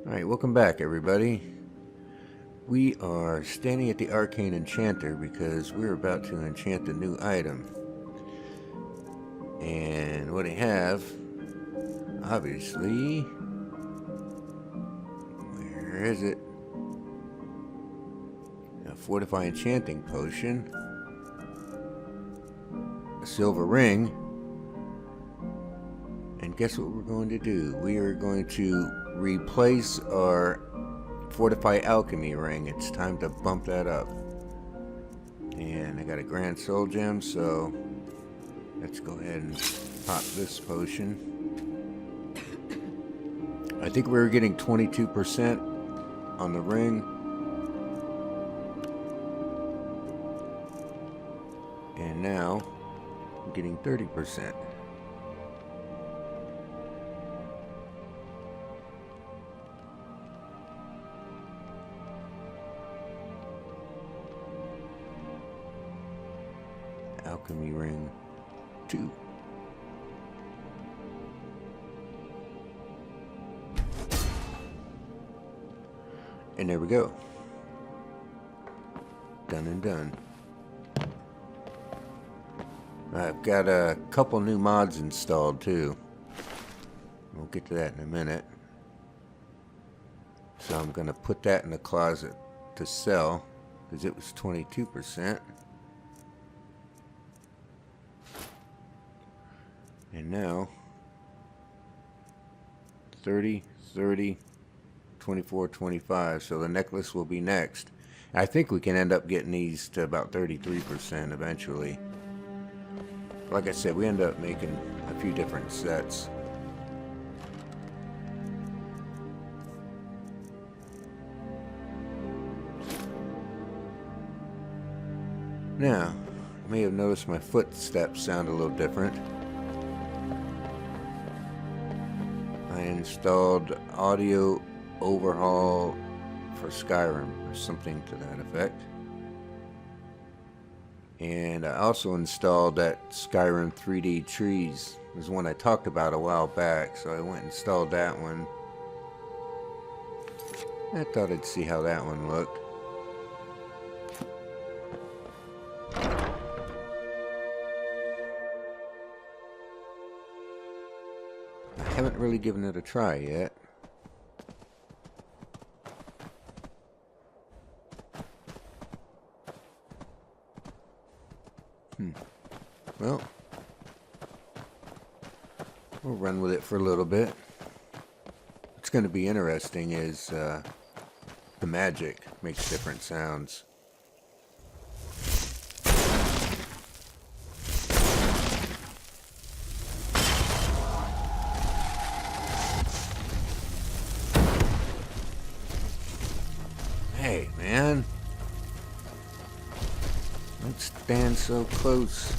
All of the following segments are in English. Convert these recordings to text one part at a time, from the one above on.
Alright, welcome back everybody. We are standing at the Arcane Enchanter because we're about to enchant a new item. And what I have, obviously, where is it? A Fortify Enchanting Potion, a silver ring, and guess what we're going to do? We are going to replace our Fortify Alchemy ring. It's time to bump that up. And I got a Grand Soul Gem, so let's go ahead and pop this potion. I think we were getting 22% on the ring. And now I'm getting 30%. Alchemy ring 2. And there we go. Done and done. I've got a couple new mods installed too. We'll get to that in a minute. So I'm going to put that in the closet to sell because it was 22%. And now 30, 30, 24, 25. So the necklace will be next. I think we can end up getting these to about 33% eventually. Like I said, we end up making a few different sets. Now, you may have noticed my footsteps sound a little different. I installed audio overhaul for Skyrim or something to that effect. And I also installed that Skyrim 3D trees. It was one I talked about a while back, so I went and installed that one. I thought I'd see how that one looked. I haven't really given it a try yet. Well, we'll run with it for a little bit. What's going to be interesting is the magic makes different sounds. Hey, man. Don't stand so close.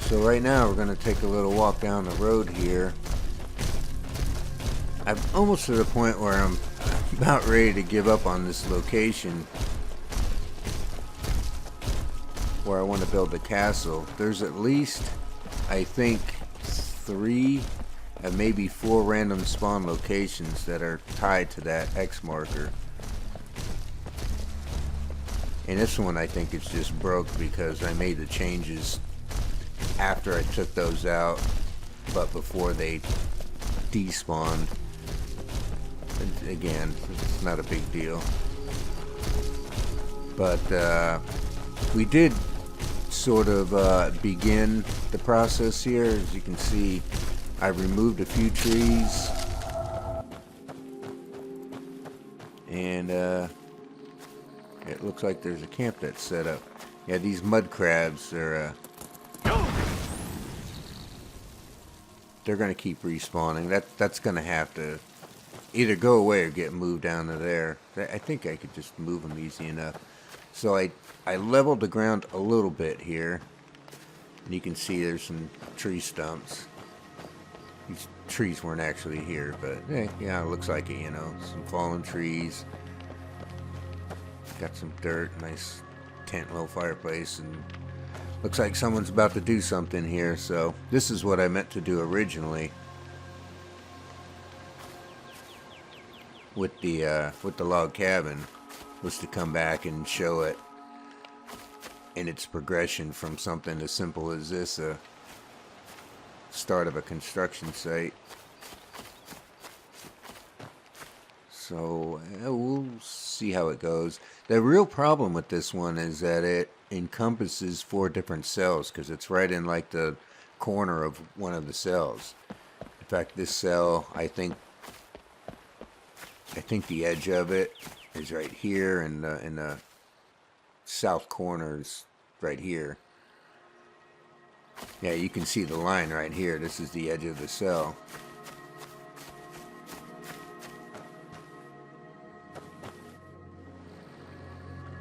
So right now we're going to take a little walk down the road here. I'm almost to the point where I'm about ready to give up on this location where I want to build a castle. There's at least, I think, 3 and maybe 4 random spawn locations that are tied to that X marker. And this one I think it's just broke because I made the changes after I took those out, but before they despawned. And again, it's not a big deal. But we did sort of begin the process here. As you can see, I removed a few trees. And it looks like there's a camp that's set up. Yeah, these mud crabs are they're going to keep respawning. That's going to have to either go away or get moved down to there. I think I could just move them easy enough. So I leveled the ground a little bit here. And you can see there's some tree stumps. These trees weren't actually here, but yeah, it looks like it, you know. Some fallen trees. Got some dirt, nice tent, low fireplace, and looks like someone's about to do something here. So this is what I meant to do originally. with the log cabin was to come back and show it in its progression from something as simple as this, a start of a construction site. So we'll see how it goes. The real problem with this one is that it encompasses 4 different cells because it's right in like the corner of one of the cells. In fact, this cell, I think the edge of it is right here, and in the south corner is right here. Yeah, you can see the line right here. This is the edge of the cell.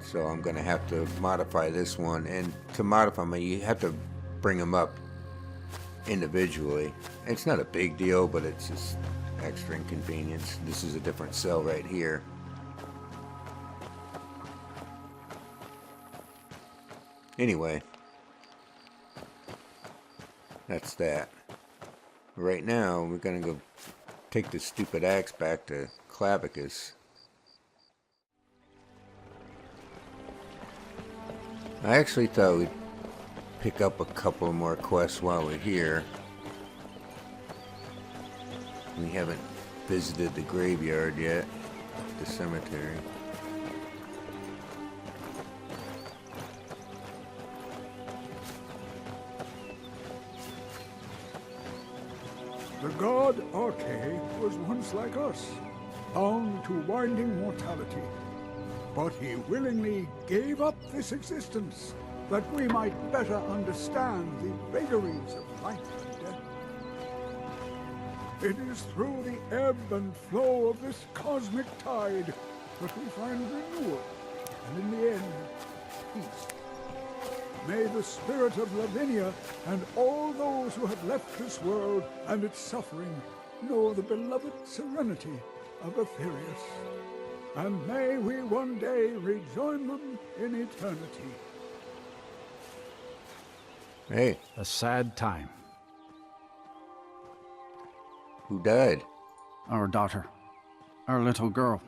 So I'm going to have to modify this one. And to modify them, you have to bring them up individually. It's not a big deal, but it's just extra inconvenience. This is a different cell right here. Anyway, that's that. Right now, we're going to go take this stupid axe back to Clavicus. I actually thought we'd pick up a couple more quests while we're here. We haven't visited the graveyard yet, the cemetery. The god Arche was once like us, bound to winding mortality. But he willingly gave up this existence, that we might better understand the vagaries of life and death. It is through the ebb and flow of this cosmic tide that we find renewal, and in the end, peace. May the spirit of Lavinia and all those who have left this world and its suffering know the beloved serenity of Aetherius. And may we one day rejoin them in eternity. Hey. A sad time. Who died? Our daughter. Our little girl.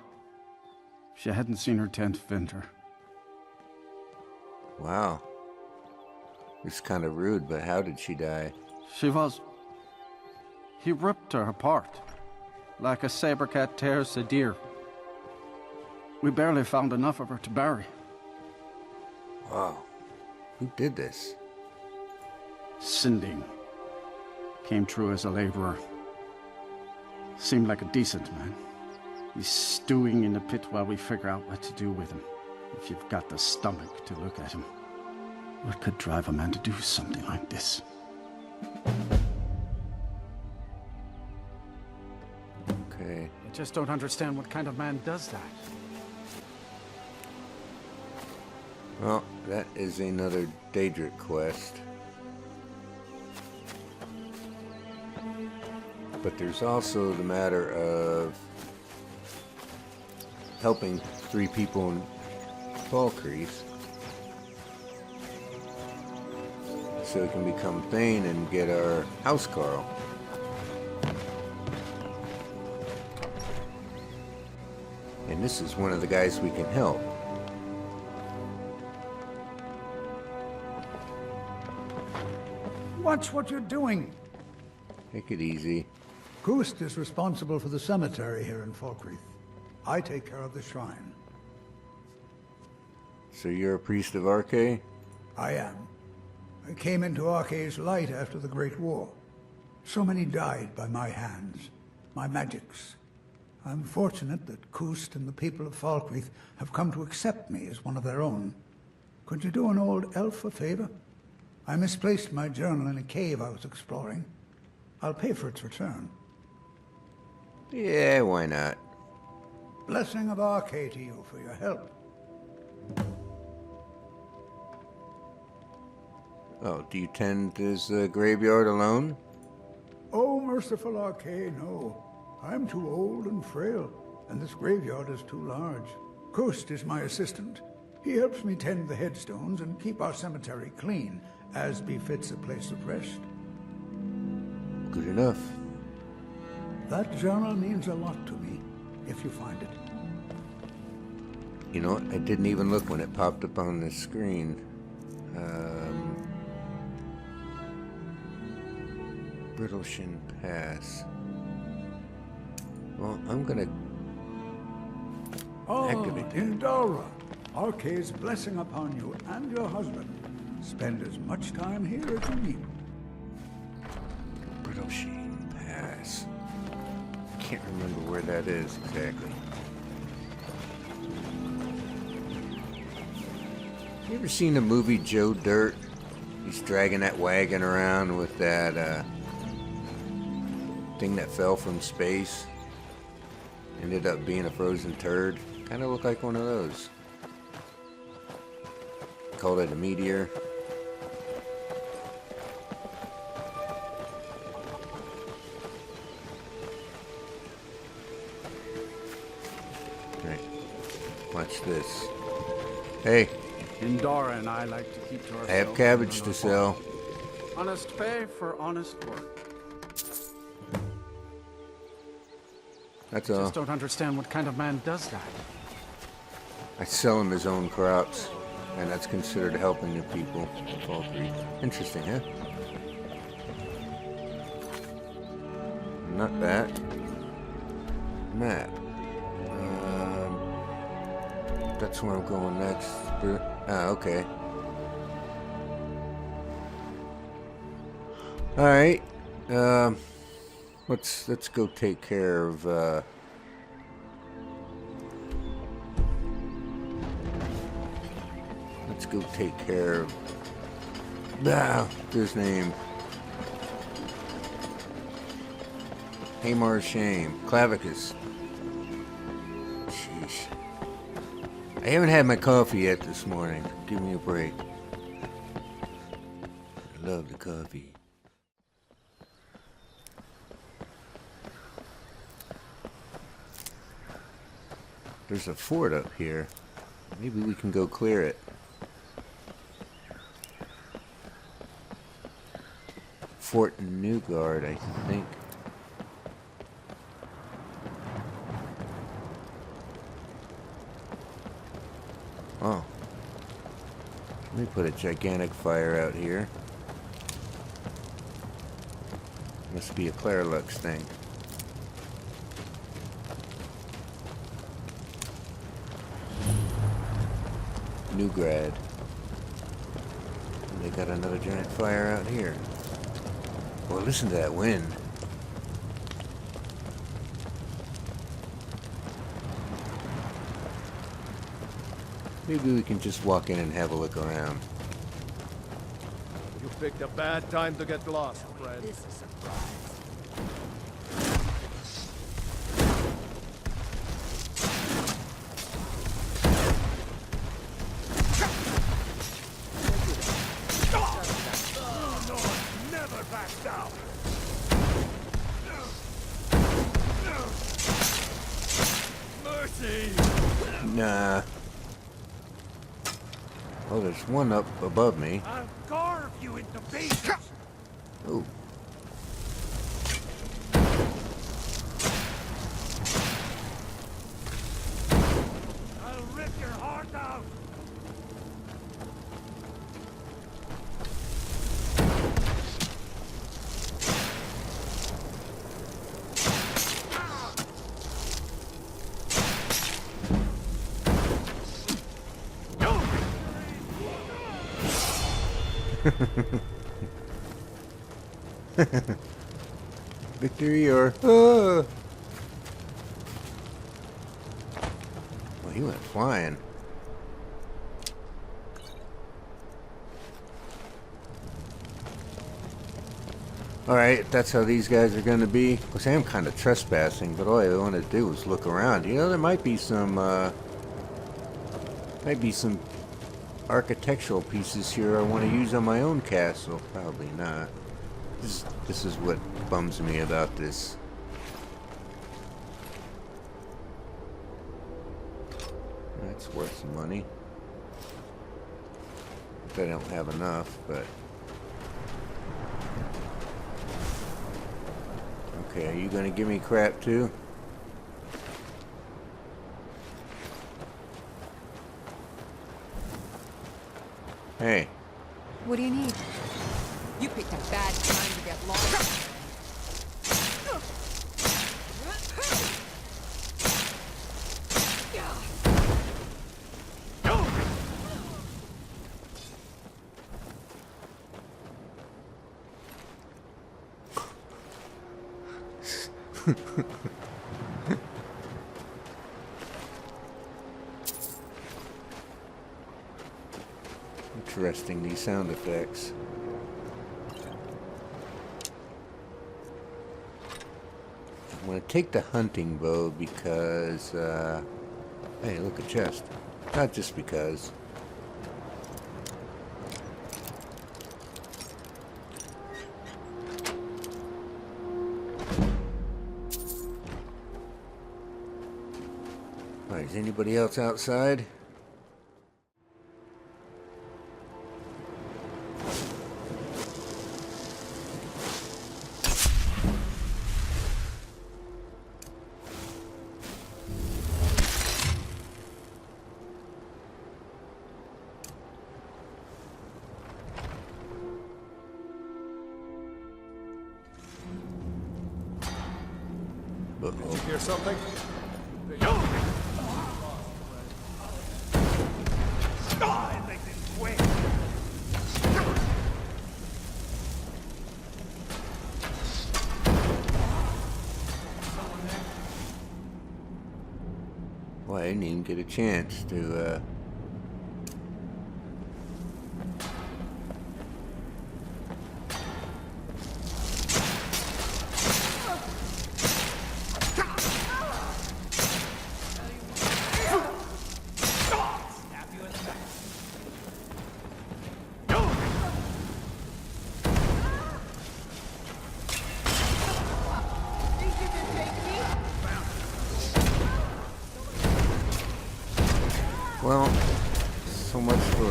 She hadn't seen her 10th winter. Wow. It's kind of rude, but how did she die? He ripped her apart, like a saber cat tears a deer. We barely found enough of her to bury. Wow. Who did this? Sinding. Came through as a laborer. Seemed like a decent man. He's stewing in the pit while we figure out what to do with him. If you've got the stomach to look at him. What could drive a man to do something like this? Okay. I just don't understand what kind of man does that. Well, that is another Daedric quest. But there's also the matter of helping 3 people in Falkreath so we can become Thane and get our house Carl. And this is one of the guys we can help. Watch what you're doing. Take it easy. Gust is responsible for the cemetery here in Falkreath. I take care of the shrine. So you're a priest of Arche? I am. I came into Arche's light after the Great War. So many died by my hands, my magics. I'm fortunate that Gust and the people of Falkreath have come to accept me as one of their own. Could you do an old elf a favor? I misplaced my journal in a cave I was exploring. I'll pay for its return. Yeah, why not? Blessing of Arche to you for your help. Oh, do you tend this graveyard alone? Oh, merciful Arche, no. I'm too old and frail, and this graveyard is too large. Gust is my assistant. He helps me tend the headstones and keep our cemetery clean, as befits a place of rest. Good enough. That journal means a lot to me. if you find it. You know what? I didn't even look when it popped up on the screen. Breton Pass. Well, I'm gonna activate that. Indara, Arcade's blessing upon you and your husband. Spend as much time here as you need. Breton Pass. I can't remember where that is exactly. You ever seen the movie Joe Dirt? He's dragging that wagon around with that thing that fell from space. Ended up being a frozen turd. Kind of looked like one of those. Called it a meteor. Alright. Watch this. Hey. Indara and I like to keep to ourselves. I have cabbage to sell. Honest pay for honest work. That's all. Just don't understand what kind of man does that. I sell him his own crops, and that's considered helping the people. All three. Interesting, huh? Not that. Map. That's where I'm going next. Ah, okay. All right. Let's go take care of. Let's go take care of. His name. Hamar's Shame. Clavicus. Sheesh. I haven't had my coffee yet this morning. Give me a break. I love the coffee. There's a fort up here. Maybe we can go clear it. Fort Neugrad, I think. Oh. Let me put a gigantic fire out here. Must be a Clarelux thing. Neugrad. And they got another giant fire out here. Well, listen to that wind. Maybe we can just walk in and have a look around. You picked a bad time to get lost, friend. This is a surprise. Nah. Oh, there's one up above me. I'll carve you into pieces. Oh. I'll rip your heart out. Victory or... Well, he went flying. Alright, that's how these guys are going to be. Of course, I am kind of trespassing, but all I want to do is look around. You know, there might be some architectural pieces here I want to use on my own castle. Probably not. This is what bums me about this. That's worth some money. I don't have enough, but... Okay, are you gonna give me crap too? Hey. What do you need? You picked a bad time to get lost. Interesting, these sound effects. I'm going to take the hunting bow because, hey, look, a chest. Not just because. All right, is anybody else outside? Uh-oh. Hear something? God, they didn't win. Well, I didn't even get a chance to, well, so much for,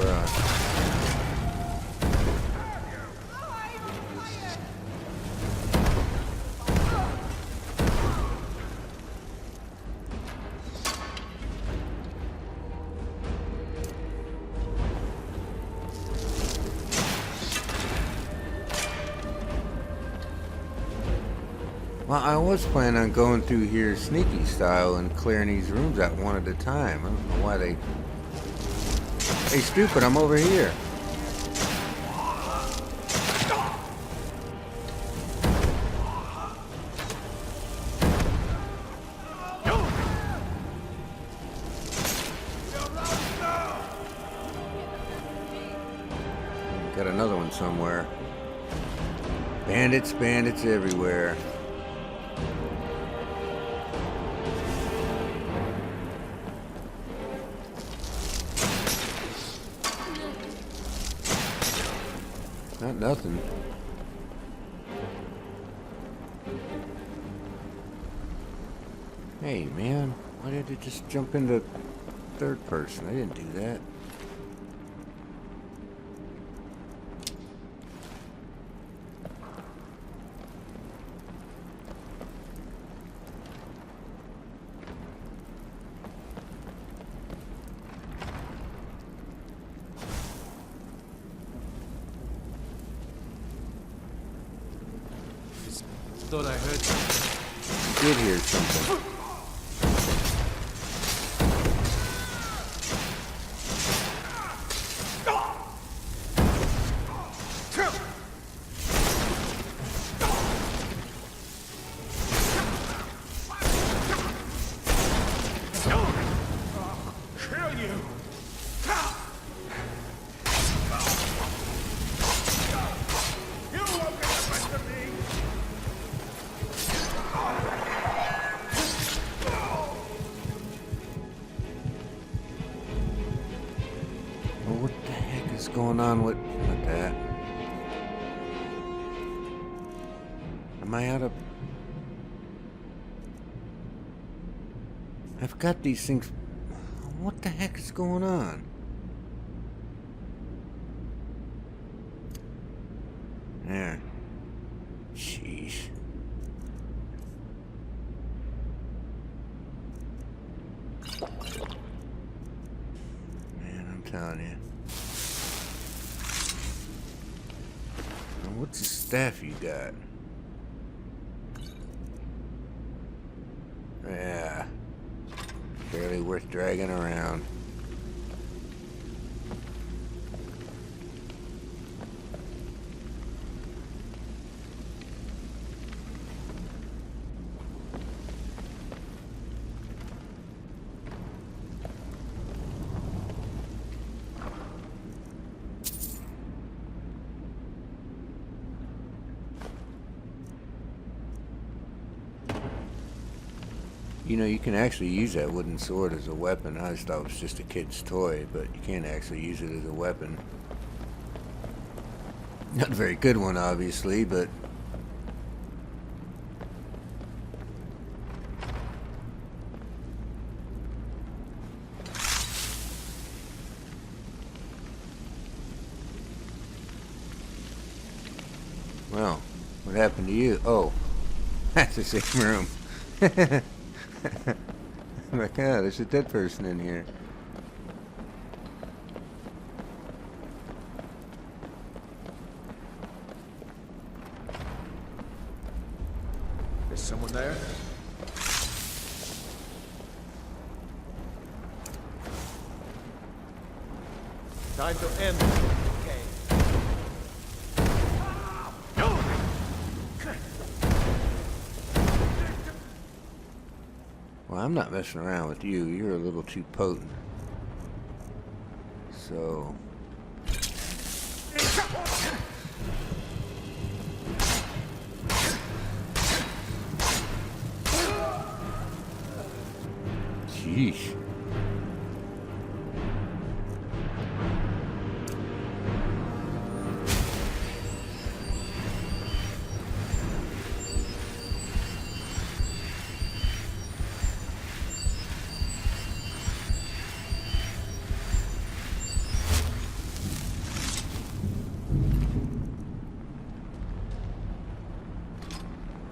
well, I was planning on going through here sneaky style and clearing these rooms out one at a time. I don't know why they... Hey, stupid, I'm over here. Got another one somewhere. Bandits, bandits everywhere. Not nothing. Hey, man, why did it just jump into third person? I didn't do that. Thought I heard something. You did hear something. Kill you! You won't get the best of me! Well, what the heck is going on with that? Am I out of... I've got these things... What the heck is going on? There. Jeez. Man, I'm telling you. What's the staff you got? Yeah. Barely worth dragging around. You know, you can actually use that wooden sword as a weapon. I just thought it was just a kid's toy, but you can't actually use it as a weapon. Not a very good one, obviously, but... Well, what happened to you? Oh, that's the same room. I'm like, oh, there's a dead person in here. Is someone there? Time to end. Okay. Well, I'm not messing around with you. You're a little too potent. So... Sheesh.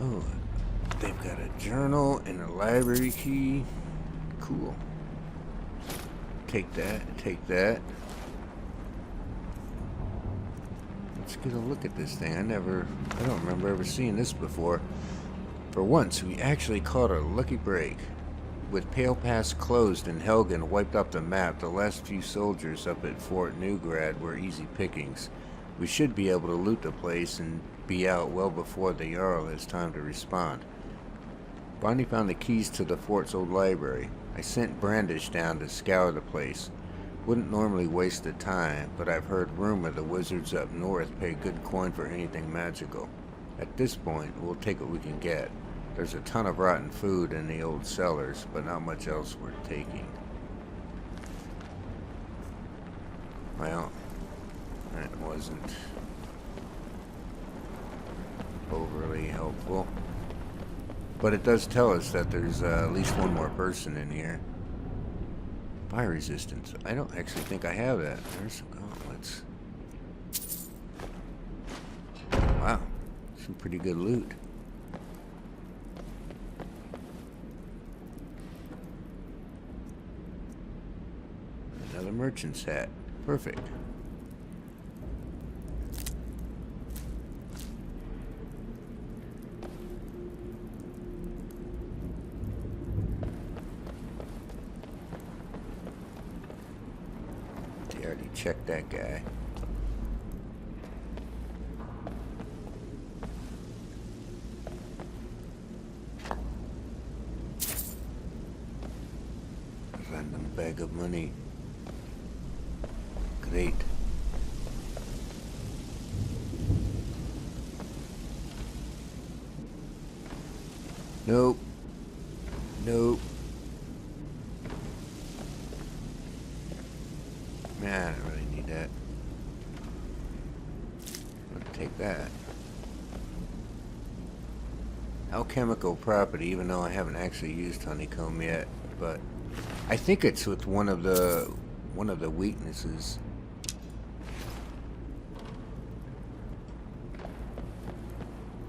Oh, they've got a journal and a library key. Cool. Take that, take that. Let's get a look at this thing. I don't remember ever seeing this before. For once, we actually caught a lucky break. With Pale Pass closed and Helgen wiped off the map, the last few soldiers up at Fort Neugrad were easy pickings. We should be able to loot the place and be out well before the Jarl has time to respond. Finally found the keys to the fort's old library. I sent Brandish down to scour the place. Wouldn't normally waste the time, but I've heard rumor the wizards up north pay good coin for anything magical. At this point, we'll take what we can get. There's a ton of rotten food in the old cellars, but not much else worth taking. Well, that wasn't overly helpful. But it does tell us that there's at least one more person in here. Fire resistance. I don't actually think I have that. There's some gauntlets. Wow. Some pretty good loot. Another merchant's hat. Perfect. They already checked that guy. Random bag of money. Great. Nope. Nope. Man, I don't really need that. I'm gonna take that. Alchemical property, even though I haven't actually used honeycomb yet, but I think it's with one of the weaknesses.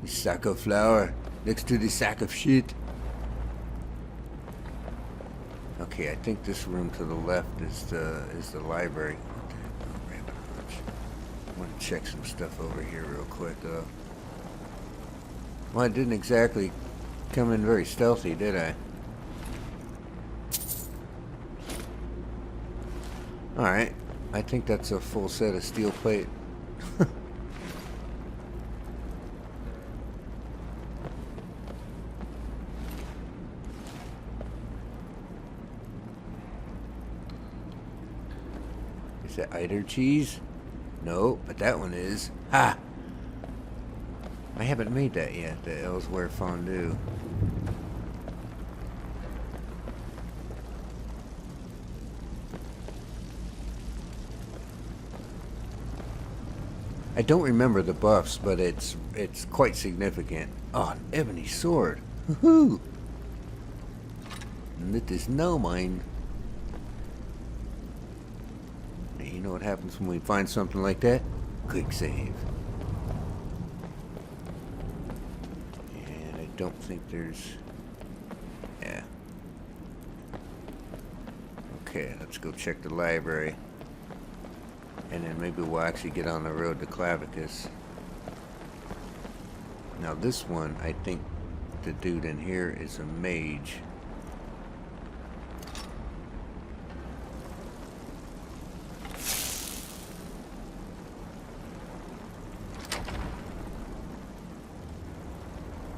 The sack of flour next to the sack of shit. Okay, I think this room to the left is the library. What the hell? Rabbit hutch. I want to check some stuff over here real quick, though. Well, I didn't exactly come in very stealthy, did I? Alright. I think that's a full set of steel plate. Is that Eider cheese? No, but that one is. Ha! I haven't made that yet, the Ellsworth fondue. I don't remember the buffs, but it's quite significant. Oh, an ebony sword. Woohoo! And it is now mine. Hey, you know what happens when we find something like that? Quick save. And I don't think there's... Yeah. Okay, let's go check the library. And then maybe we'll actually get on the road to Clavicus. Now this one, I think the dude in here is a mage.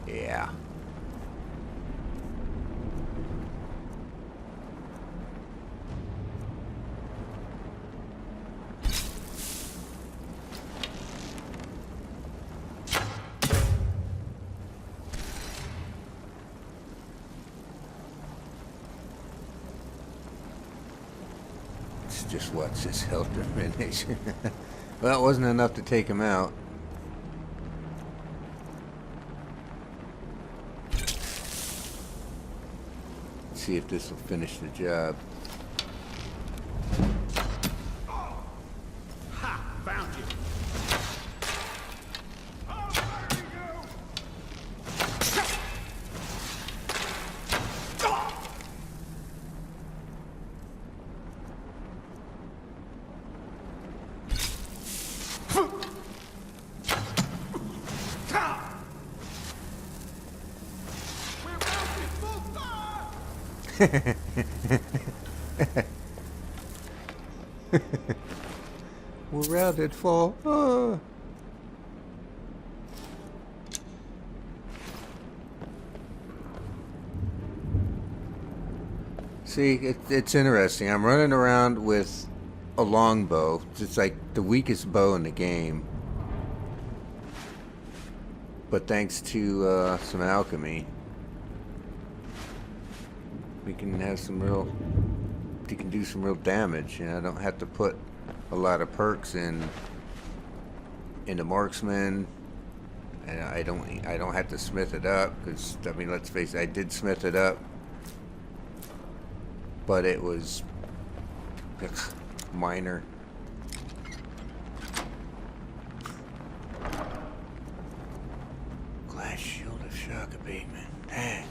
Yeah. Just watch this health diminish. Well, it wasn't enough to take him out. Let's see if this will finish the job. Ha! Found you. We're routed for. Oh. See, it's interesting. I'm running around with a longbow. It's like the weakest bow in the game. But thanks to some alchemy, we can have some real. You can do some real damage. You know, I don't have to put a lot of perks into marksman, and I don't have to smith it up because I mean, let's face it, I did smith it up, but it was minor. Glass shield of shock abatement. Dang.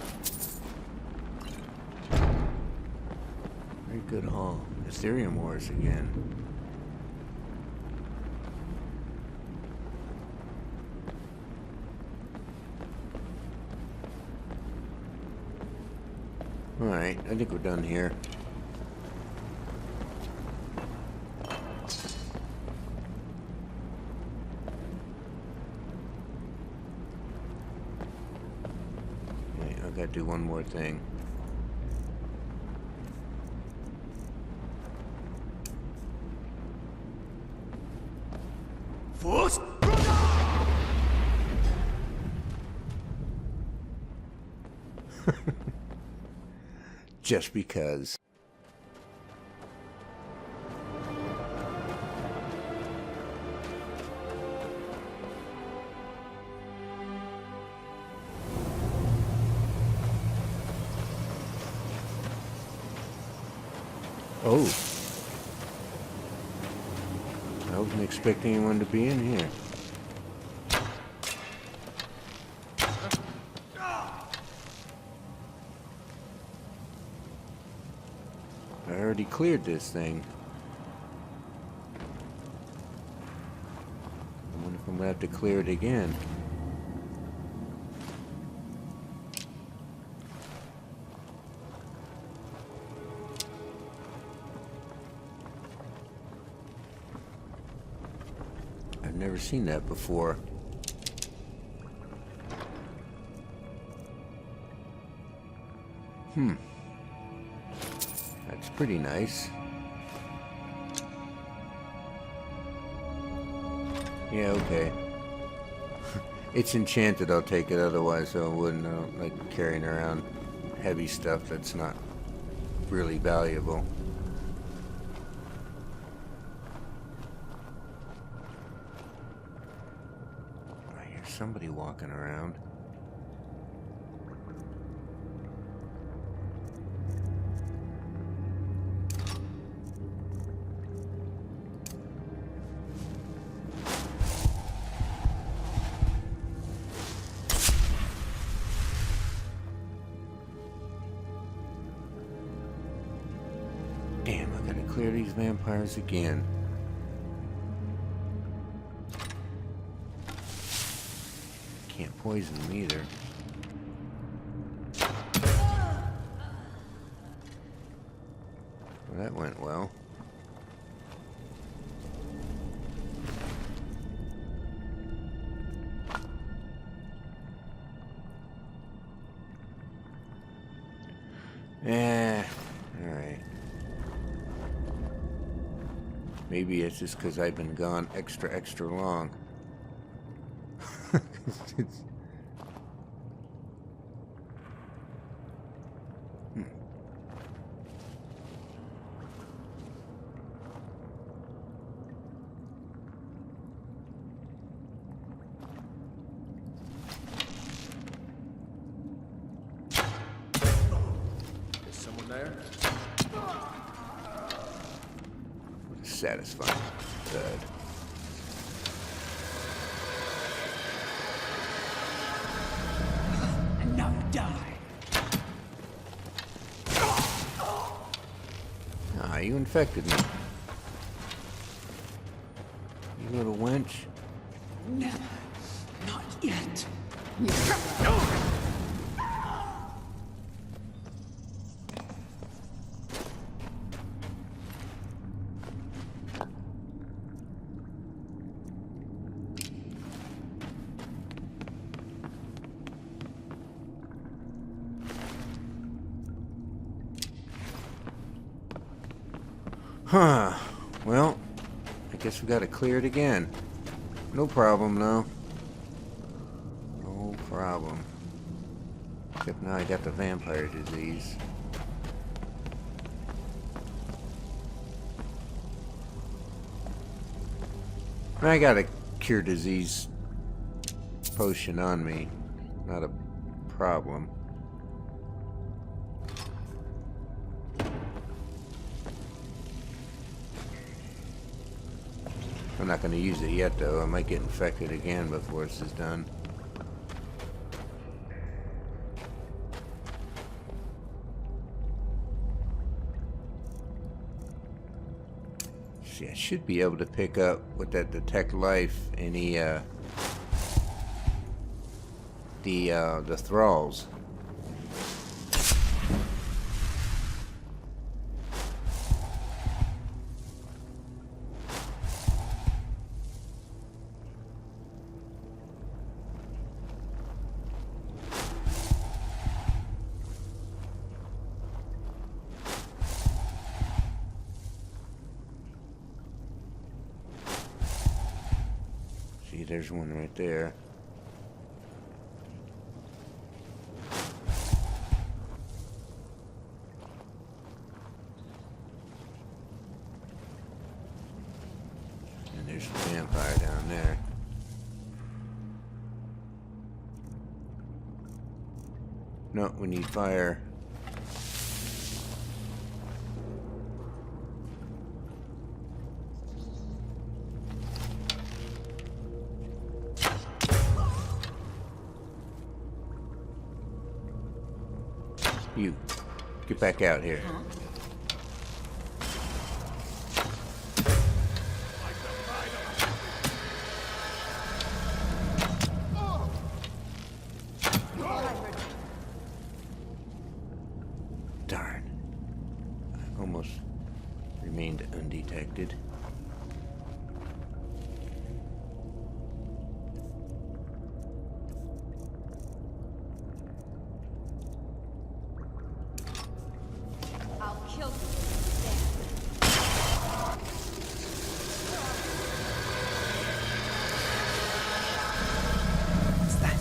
Very good haul. Ethereum Wars again. Alright, I think we're done here. Okay, I gotta do one more thing. Just because. Oh. I wasn't expecting anyone to be in here. I already cleared this thing. gonna have to clear it again. I've never seen that before. That's pretty nice. Yeah, okay. It's enchanted, I'll take it, otherwise I wouldn't. I don't like carrying around heavy stuff that's not really valuable. I hear somebody walking around. Damn, I gotta clear these vampires again. Can't poison them either. Well, that went well. Alright. Maybe it's just because I've been gone extra long. It's... Is someone there? Satisfying. Good. And now die. Ah, you infected me. You little wench. Never. Not yet. Huh. Well, I guess we gotta clear it again. No problem, though. No problem. Except now I got the vampire disease. I got a cure disease potion on me. Not a problem. I'm not going to use it yet, though. I might get infected again before this is done. See, I should be able to pick up with that detect life any the thralls. See, there's one right there. And there's the vampire down there. No, we need fire. You, get back out here. almost remained undetected. I'll kill you if What's that?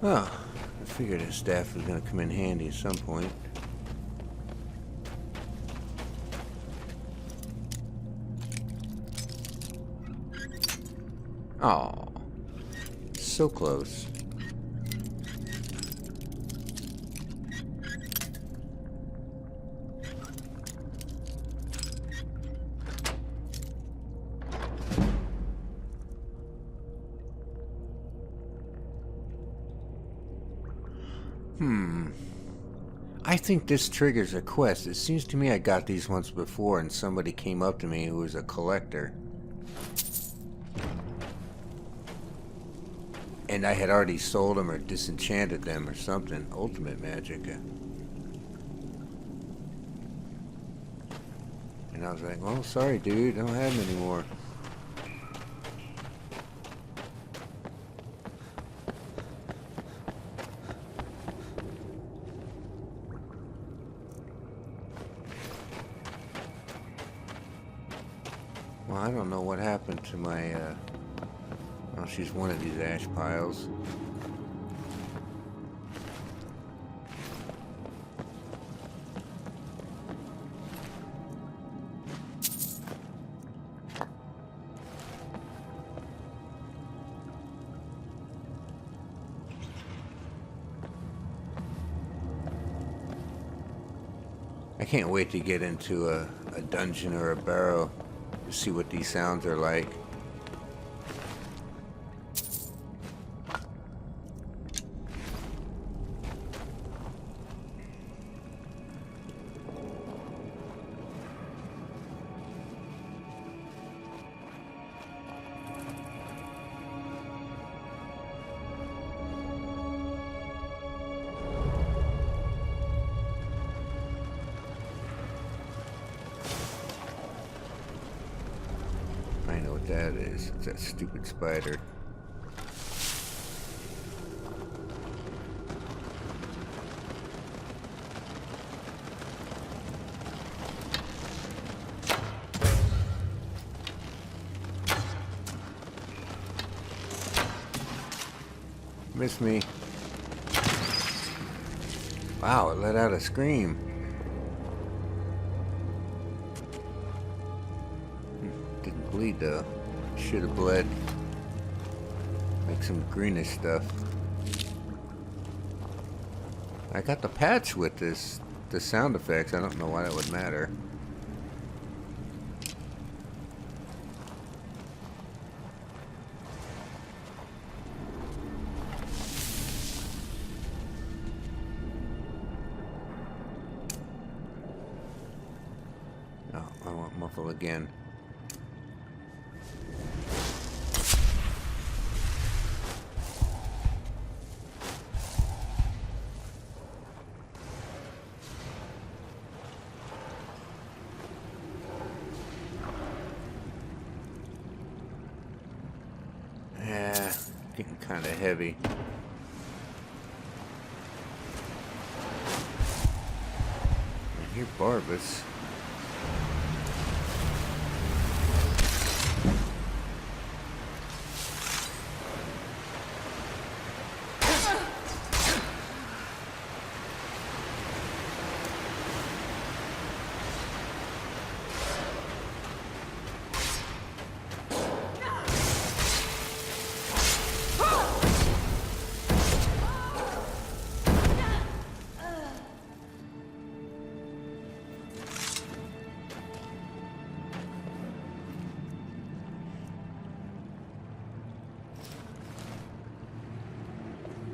Oh, I figured his staff was going to come in handy at some point. Oh, so close. I think this triggers a quest. It seems to me I got these once before and somebody came up to me who was a collector. And I had already sold them or disenchanted them or something. Ultimate magic. And I was like, well, sorry dude, I don't have them anymore. Well, I don't know what happened to my, well, she's one of these ash piles. I can't wait to get into a dungeon or a barrow to see what these sounds are like. I know what that is. It's that stupid spider. Miss me. Wow, it let out a scream. Didn't bleed though. Should have bled. Like some greenish stuff. I got the patch with this, the sound effects. I don't know why that would matter. Oh, I want muffle again. Yeah, getting kind of heavy. I hear Boris.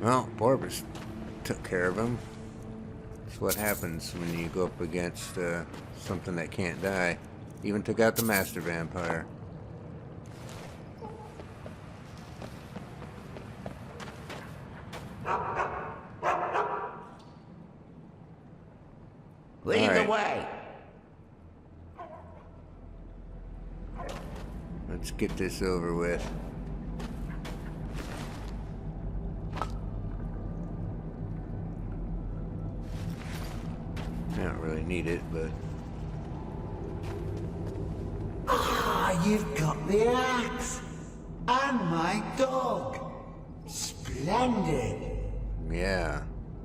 Well, Boris took care of him. That's what happens when you go up against something that can't die. Even took out the master vampire. Lead the Alright. way. Let's get this over with. I don't really need it, but Ah, you've got the axe. And my dog. Splendid. yeah.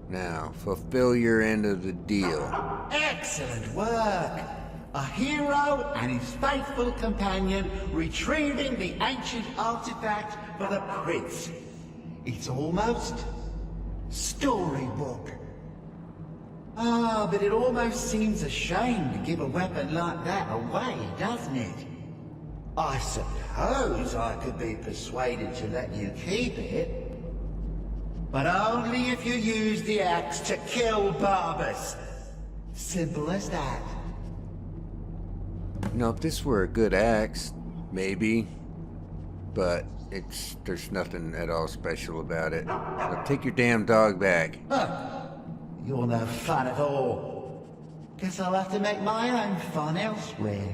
Now, fulfill your end of the deal. Excellent work. A hero and his faithful companion retrieving the ancient artifact for the prince. It's almost storybook. Ah, but it almost seems a shame to give a weapon like that away, doesn't it? I suppose I could be persuaded to let you keep it. But only if you use the axe to kill Barbas. Simple as that. You know, if this were a good axe, maybe. But there's nothing at all special about it. So take your damn dog back. You're no fun at all. Guess I'll have to make my own fun elsewhere.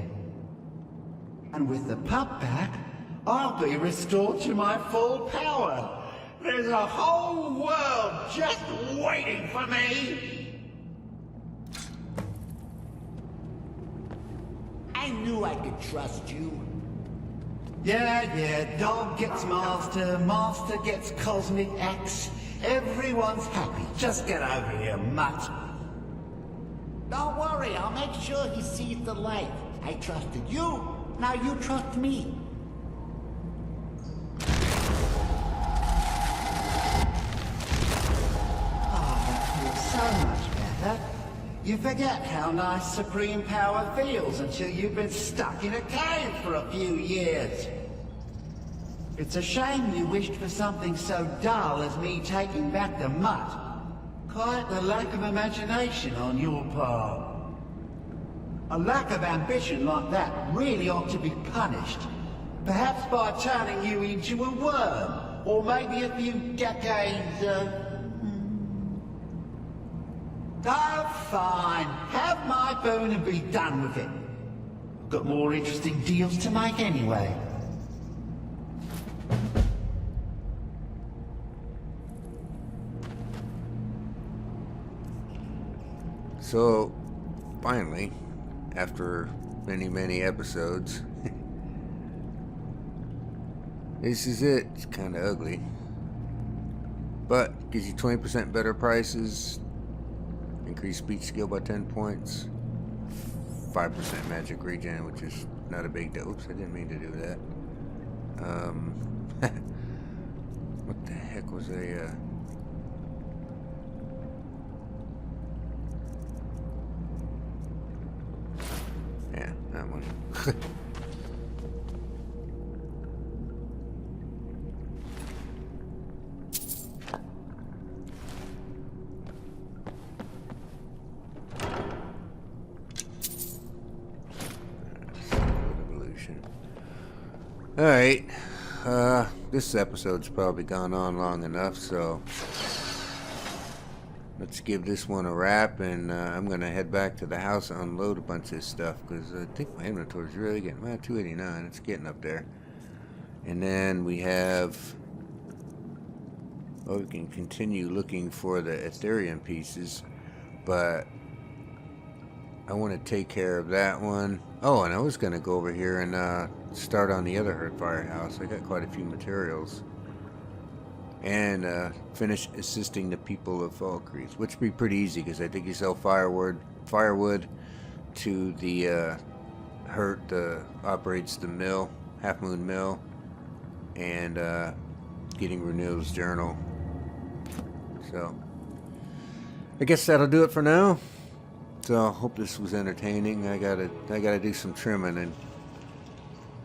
And with the pup back, I'll be restored to my full power. There's a whole world just waiting for me. I knew I could trust you. Yeah, dog gets master, master gets cosmic axe. Everyone's happy. Just get over here, mutt. Don't worry, I'll make sure he sees the light. I trusted you, now you trust me. So much better. You forget how nice supreme power feels until you've been stuck in a cave for a few years. It's a shame you wished for something so dull as me taking back the mutt. Quite the lack of imagination on your part. A lack of ambition like that really ought to be punished. Perhaps by turning you into a worm, or maybe a few decades, Oh, fine. Have my boon and be done with it. I've got more interesting deals to make anyway. So, finally, after many, many episodes, this is it. It's kind of ugly. But, gives you 20% better prices. Increase speech skill by 10 points. 5% magic regen, which is not a big deal. Oops, I didn't mean to do that. What the heck was yeah, that one. Alright, this episode's probably gone on long enough, so let's give this one a wrap, and I'm going to head back to the house and unload a bunch of this stuff, because I think my inventory's really getting, 289, it's getting up there. And then we have, well, we can continue looking for the Ethereum pieces, but I want to take care of that one. Oh, and I was going to go over here and start on the other firehouse. I got quite a few materials. And finish assisting the people of Falkreath, which would be pretty easy because I think you sell firewood to the hurt operates the mill, Half Moon Mill, and getting Renewal's journal. So I guess that'll do it for now. So I hope this was entertaining. I gotta do some trimming,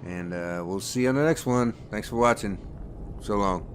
and we'll see you on the next one. Thanks for watching. So long.